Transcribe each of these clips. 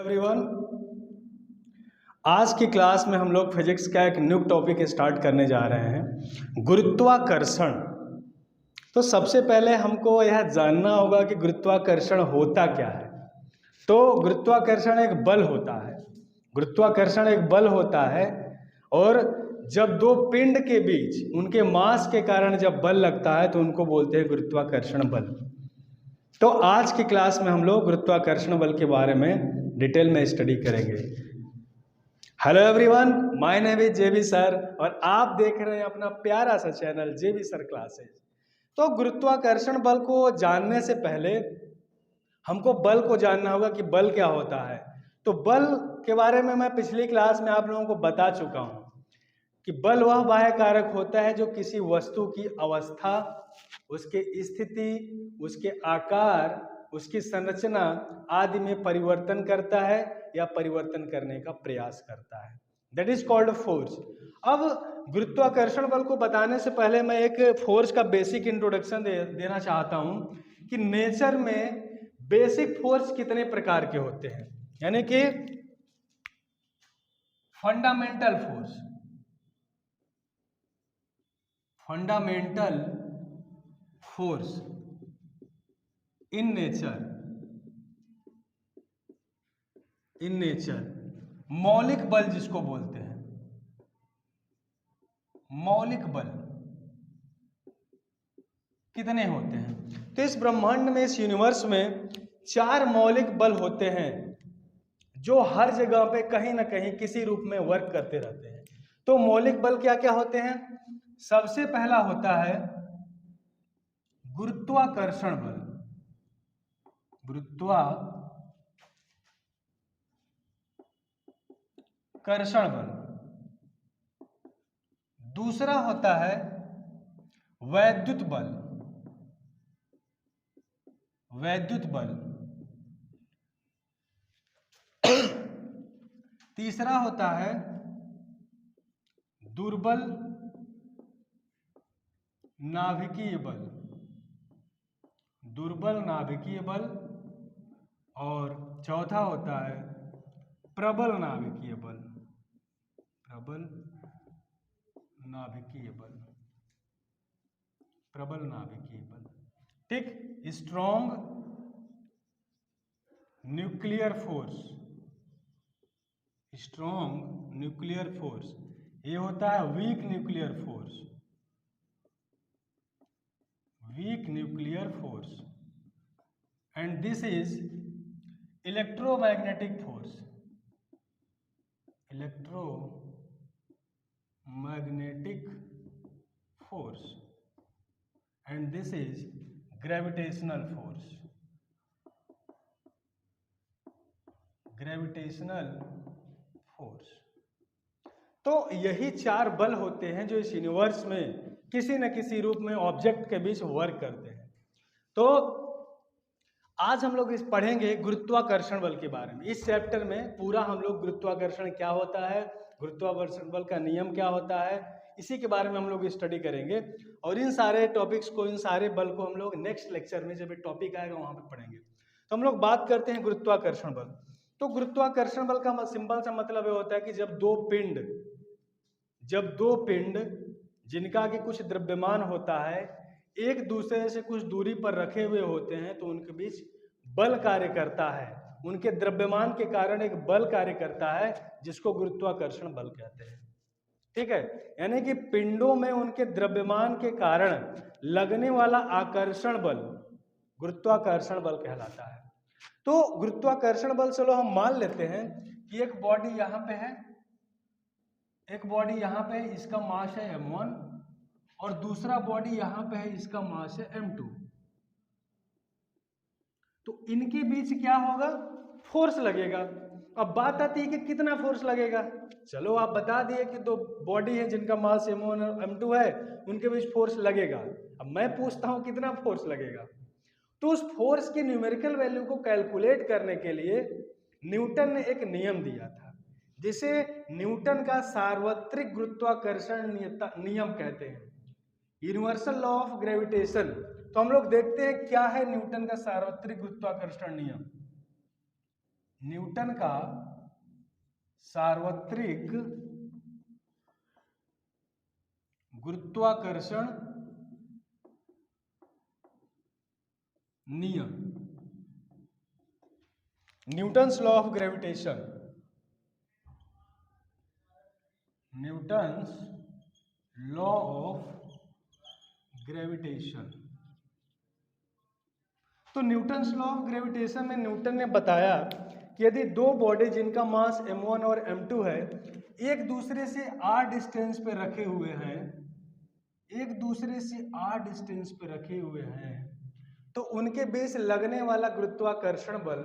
Everyone, आज की class में हम लोग फिजिक्स का एक न्यू टॉपिक स्टार्ट करने जा रहे हैं, गुरुत्वाकर्षण। तो सबसे पहले हमको यह जानना होगा कि गुरुत्वाकर्षण होता क्या है। तो गुरुत्वाकर्षण एक बल होता है। गुरुत्वाकर्षण एक बल होता है और जब दो पिंड के बीच उनके मास के कारण जब बल लगता है तो उनको बोलते हैं गुरुत्वाकर्षण बल। तो आज की क्लास में हम लोग गुरुत्वाकर्षण बल के बारे में डिटेल में स्टडी करेंगे। Hello everyone, my name is JB sir और आप देख रहे हैं अपना प्यारा सा चैनल जेबी सर क्लासेज। तो गुरुत्वाकर्षण बल को जानने से पहले हमको बल को जानना होगा कि बल क्या होता है। तो बल के बारे में मैं पिछली क्लास में आप लोगों को बता चुका हूं कि बल वह बाह्य कारक होता है जो किसी वस्तु की अवस्था, उसके स्थिति, उसके आकार, उसकी संरचना आदि में परिवर्तन करता है या परिवर्तन करने का प्रयास करता है। That is called force. अब गुरुत्वाकर्षण बल को बताने से पहले मैं एक फोर्स का बेसिक इंट्रोडक्शन देना चाहता हूं कि नेचर में बेसिक फोर्स कितने प्रकार के होते हैं, यानी कि fundamental force, fundamental force in nature, मौलिक बल जिसको बोलते हैं, मौलिक बल कितने होते हैं। तो इस ब्रह्मांड में, इस यूनिवर्स में 4 मौलिक बल होते हैं जो हर जगह पे कहीं ना कहीं किसी रूप में वर्क करते रहते हैं। तो मौलिक बल क्या क्या होते हैं? सबसे पहला होता है गुरुत्वाकर्षण बल, गुरुत्वाकर्षण बल। दूसरा होता है वैद्युत बल, वैद्युत बल। तीसरा होता है दुर्बल नाभिकीय बल, दुर्बल नाभिकीय बल। और चौथा होता है प्रबल नाभिकीय बल, प्रबल नाभिकीय बल, प्रबल नाभिकीय बल। ठीक, strong nuclear force, strong nuclear force. ये होता है weak nuclear force, weak nuclear force. And this is electromagnetic force, electromagnetic force. And this is gravitational force, gravitational force. तो यही 4 बल होते हैं जो इस यूनिवर्स में किसी न किसी रूप में ऑब्जेक्ट के बीच वर्क करते हैं। तो आज हम लोग इस पढ़ेंगे गुरुत्वाकर्षण बल के बारे में। इस चैप्टर में पूरा हम लोग गुरुत्वाकर्षण क्या होता है, गुरुत्वाकर्षण बल का नियम क्या होता है, इसी के बारे में हम लोग स्टडी करेंगे। और इन सारे टॉपिक्स को, इन सारे बल को हम लोग नेक्स्ट लेक्चर में जब टॉपिक आएगा वहां पे पढ़ेंगे। तो हम लोग बात करते हैं गुरुत्वाकर्षण बल। तो गुरुत्वाकर्षण बल का सिंपल सा मतलब ये होता है कि जब दो पिंड जिनका कि कुछ द्रव्यमान होता है एक दूसरे से कुछ दूरी पर रखे हुए होते हैं तो उनके बीच बल कार्य करता है। उनके द्रव्यमान के कारण एक बल कार्य करता है जिसको गुरुत्वाकर्षण बल कहते हैं। ठीक है, यानी कि पिंडों में उनके द्रव्यमान के कारण लगने वाला आकर्षण बल गुरुत्वाकर्षण बल कहलाता है। तो गुरुत्वाकर्षण बल, चलो हम मान लेते हैं कि एक बॉडी यहां पे है, एक बॉडी यहां पे है, इसका मास है m1 और दूसरा बॉडी यहां पे है, इसका मास है m2। तो इनके बीच क्या होगा? फोर्स लगेगा। अब बात आती है कि कितना फोर्स लगेगा। चलो आप बता दिए कि दो बॉडी है जिनका मास m1 और m2 है, उनके बीच फोर्स लगेगा। अब मैं पूछता हूं कितना फोर्स लगेगा। तो उस फोर्स की न्यूमेरिकल वैल्यू को कैलकुलेट करने के लिए न्यूटन ने एक नियम दिया था जिसे न्यूटन का सार्वत्रिक गुरुत्वाकर्षण नियम कहते हैं, यूनिवर्सल लॉ ऑफ ग्रेविटेशन। तो हम लोग देखते हैं क्या है न्यूटन का सार्वत्रिक गुरुत्वाकर्षण नियम। न्यूटन का सार्वत्रिक गुरुत्वाकर्षण नियम, Newton's law of gravitation, Newton's law of gravitation. तो न्यूटन्स लॉ ऑफ ग्रेविटेशन में न्यूटन ने बताया कि यदि दो बॉडी जिनका मास m1 और m2 है एक दूसरे से r डिस्टेंस पे रखे हुए हैं, एक दूसरे से r डिस्टेंस पे रखे हुए हैं, तो उनके बीच लगने वाला गुरुत्वाकर्षण बल,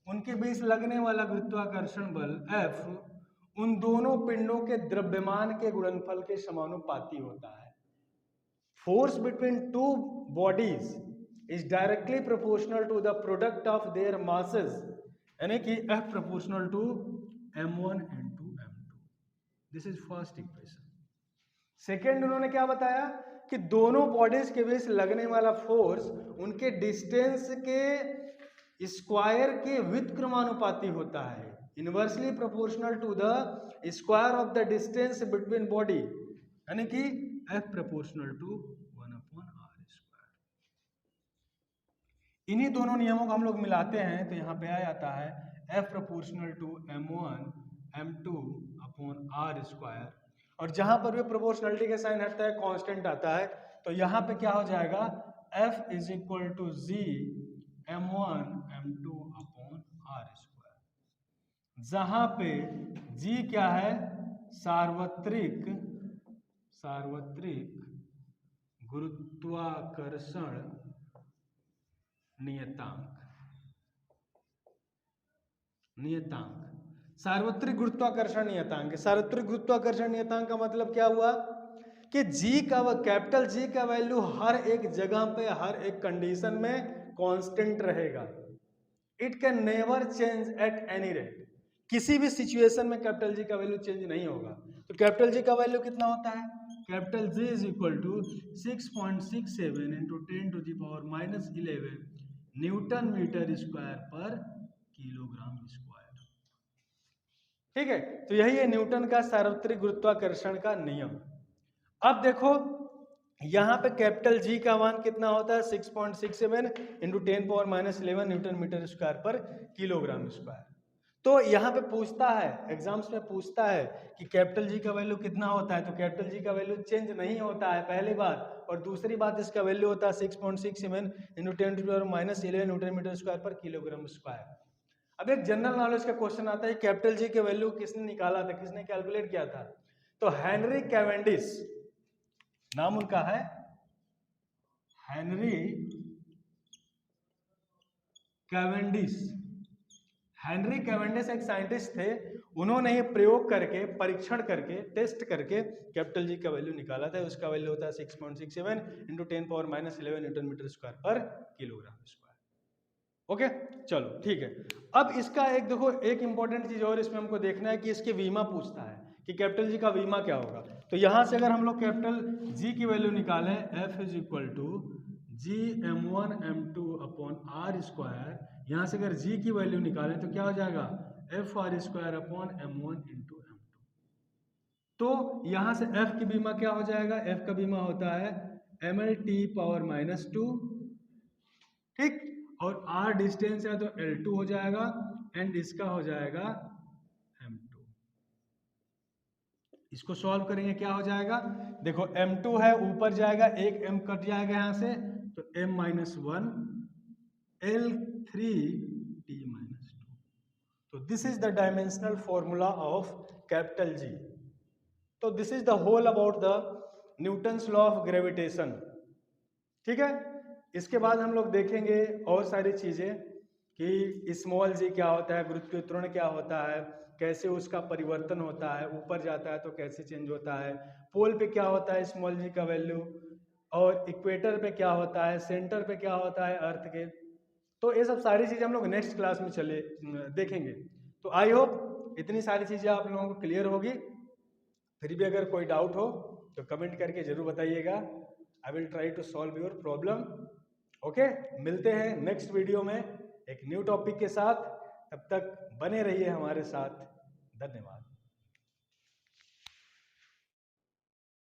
उनके बीच लगने वाला गुरुत्वाकर्षण बल F उन दोनों पिंडों के द्रव्यमान के गुणनफल के समानुपाती होता है। Force between two bodies is directly proportional to the product of their masses, यानी कि F proportional to m1 into m2। This is first equation. Second उन्होंने क्या बताया कि दोनों बॉडीज के बीच लगने वाला फोर्स उनके डिस्टेंस के स्क्वायर के व्युत्क्रमानुपाती होता है, inversely proportional to the square of the distance between body, यानी कि F प्रोपोर्शनल टू 1/r²। इन्हीं दोनों नियमों को हम लोग मिलाते हैं तो यहाँ पे आ जाता है F proportional to m1 m2/r², और जहां पर भी प्रोपोर्शनलिटी का साइन हटता है कांस्टेंट आता है, तो यहाँ पे क्या हो जाएगा F is equal to g m1 m2/r², जहां पे g क्या है सार्वत्रिक गुरुत्वाकर्षण नियतांक। सार्वत्रिक गुरुत्वाकर्षण नियतांक, सार्वत्रिक गुरुत्वाकर्षण नियतांक का मतलब क्या हुआ कि G का कैपिटल G का वैल्यू हर एक जगह पे हर एक कंडीशन में कांस्टेंट रहेगा। It can never change at any rate, किसी भी सिचुएशन में कैपिटल G का वैल्यू चेंज नहीं होगा। तो कैपिटल G का वैल्यू कितना होता है, capital G is equal to 6.67 into 10⁻11 newton metre square पर किलोग्राम स्क्वायर। ठीक है, तो यही है न्यूटन का सार्वत्रिक गुरुत्वाकर्षण का नियम। अब देखो यहां पे कैपिटल G का मान कितना होता है 6.67 इंटू 10⁻11 न्यूटन मीटर स्क्वायर पर किलोग्राम स्क्वायर। तो यहाँ पे पूछता है, एग्जाम्स में पूछता है कि कैपिटल G का वैल्यू कितना होता है, तो कैपिटल G का वैल्यू चेंज नहीं होता है पहली बात, और दूसरी बात इसका वैल्यू होता है 6.67 इंटू 10⁻11 न्यूटन मीटर स्क्वायर पर किलोग्राम स्क्वायर। अब एक जनरल नॉलेज का क्वेश्चन आता है कैपिटल G के वैल्यू किसने निकाला था, किसने कैलकुलेट किया था, तो हेनरी कैवेंडिश, नाम उनका है हेनरी कैवेंडिश। हेनरी कैवेंडिश एक साइंटिस्ट थे, उन्होंने ये प्रयोग करके परीक्षण करके टेस्ट करके कैपिटल G का वैल्यू निकाला था। उसका वैल्यू होता है 6.67 इंटू 10⁻11 न्यूटन मीटर स्क्वायर पर किलोग्राम स्क्वायर। ओके चलो ठीक है। अब इसका एक देखो एक इंपॉर्टेंट चीज और इसमें हमको देखना है कि इसके वीमा पूछता है कि कैपिटल G का वीमा क्या होगा। तो यहां से अगर हम लोग कैपिटल G की वैल्यू निकालें F is equal to G m1 m2/r², यहां से अगर G की वैल्यू निकालें तो क्या हो जाएगा F_r²/m1 इंटू m2। तो यहां से F की बीमा क्या हो जाएगा, F का बीमा होता है mL_2, ठीक, और R डिस्टेंस है तो L2 हो जाएगा एंड इसका हो जाएगा m2। इसको सॉल्व करेंगे क्या हो जाएगा, देखो m2 है ऊपर जाएगा, एक m कट जाएगा यहां से तो m-1 L3t-2। तो this is the dimensional formula of capital G। तो this is the whole about the Newton's law of gravitation. ठीक है, इसके बाद हम लोग देखेंगे और सारी चीजें कि स्मॉल g क्या होता है, गुरुत्वाकर्षण क्या होता है, कैसे उसका परिवर्तन होता है, ऊपर जाता है तो कैसे चेंज होता है, पोल पे क्या होता है स्मॉल g का वैल्यू, और इक्वेटर पे क्या होता है, सेंटर पे क्या होता है अर्थ के। तो ये सब सारी चीजें हम लोग नेक्स्ट क्लास में चले देखेंगे। तो आई होप इतनी सारी चीजें आप लोगों को क्लियर होगी। फिर भी अगर कोई डाउट हो तो कमेंट करके जरूर बताइएगा, I will try to solve your problem. Okay, मिलते हैं नेक्स्ट वीडियो में एक न्यू टॉपिक के साथ। तब तक बने रहिए हमारे साथ। धन्यवाद।